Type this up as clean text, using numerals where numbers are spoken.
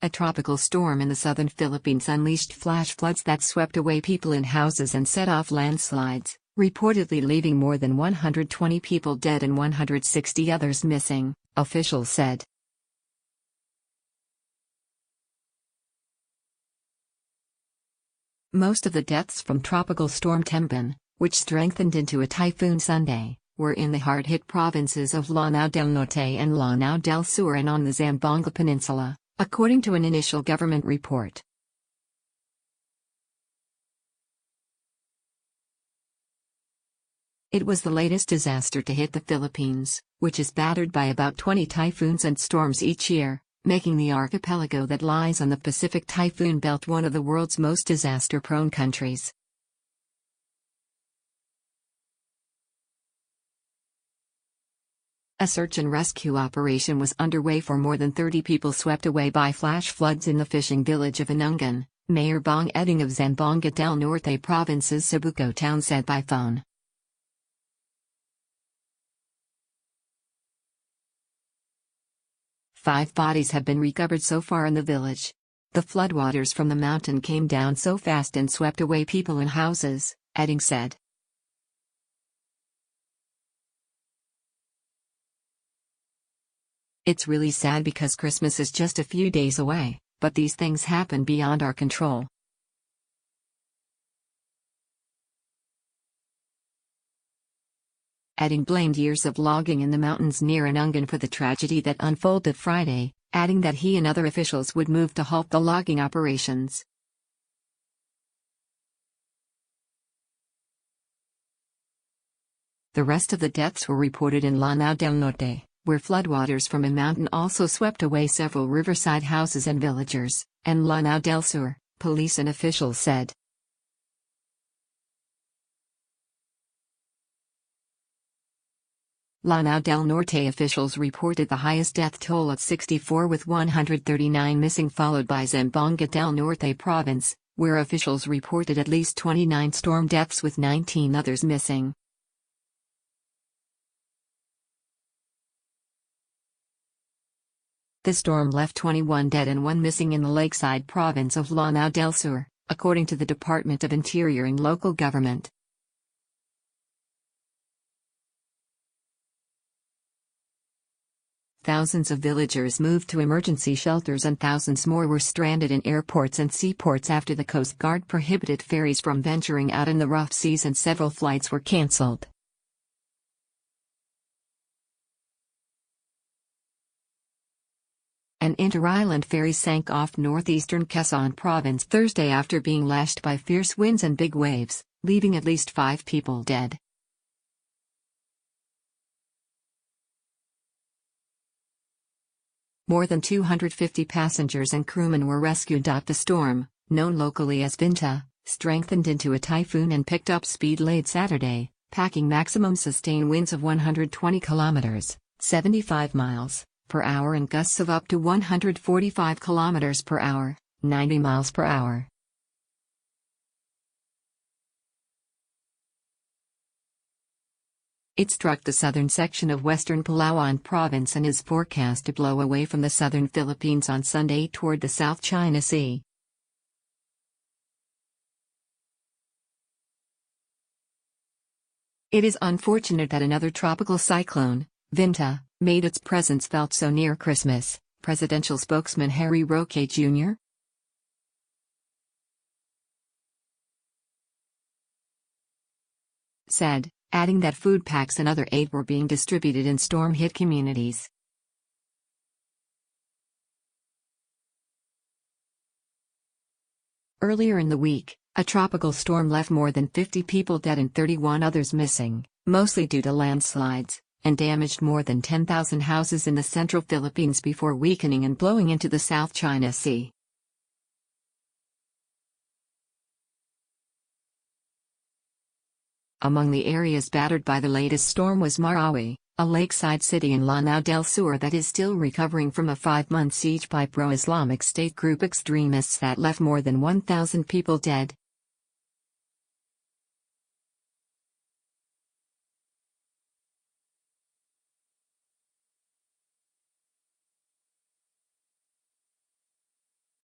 A tropical storm in the southern Philippines unleashed flash floods that swept away people in houses and set off landslides, reportedly leaving more than 120 people dead and 160 others missing, officials said. Most of the deaths from Tropical Storm Tembin, which strengthened into a typhoon Sunday, were in the hard-hit provinces of Lanao del Norte and Lanao del Sur and on the Zamboanga Peninsula, according to an initial government report. It was the latest disaster to hit the Philippines, which is battered by about 20 typhoons and storms each year, making the archipelago that lies on the Pacific typhoon belt one of the world's most disaster-prone countries. A search and rescue operation was underway for more than 30 people swept away by flash floods in the fishing village of Anungan, Mayor Bong Edding of Zamboanga del Norte province's Sibuco town said by phone. Five bodies have been recovered so far in the village. The floodwaters from the mountain came down so fast and swept away people and houses, Edding said. It's really sad because Christmas is just a few days away, but these things happen beyond our control. Edding blamed years of logging in the mountains near Anungan for the tragedy that unfolded Friday, adding that he and other officials would move to halt the logging operations. The rest of the deaths were reported in Lanao del Norte, where floodwaters from a mountain also swept away several riverside houses and villagers, and Lanao del Sur, police and officials said. Lanao del Norte officials reported the highest death toll at 64 with 139 missing, followed by Zamboanga del Norte province, where officials reported at least 29 storm deaths with 19 others missing. The storm left 21 dead and 1 missing in the lakeside province of Lanao del Sur, according to the Department of Interior and local government. Thousands of villagers moved to emergency shelters and thousands more were stranded in airports and seaports after the Coast Guard prohibited ferries from venturing out in the rough seas and several flights were cancelled. An inter-island ferry sank off northeastern Quezon province Thursday after being lashed by fierce winds and big waves, leaving at least 5 people dead. More than 250 passengers and crewmen were rescued. The storm, known locally as Vinta, strengthened into a typhoon and picked up speed late Saturday, packing maximum sustained winds of 120 kilometers (75 miles) per hour and gusts of up to 145 kilometers per hour, 90 miles per hour. It struck the southern section of western Palawan province and is forecast to blow away from the southern Philippines on Sunday toward the South China Sea. It is unfortunate that another tropical cyclone, Vinta, made its presence felt so near Christmas, presidential spokesman Harry Roque Jr. said, adding that food packs and other aid were being distributed in storm-hit communities. Earlier in the week, a tropical storm left more than 50 people dead and 31 others missing, mostly due to landslides, and damaged more than 10,000 houses in the central Philippines before weakening and blowing into the South China Sea. Among the areas battered by the latest storm was Marawi, a lakeside city in Lanao del Sur that is still recovering from a 5-month siege by pro-Islamic State group extremists that left more than 1,000 people dead,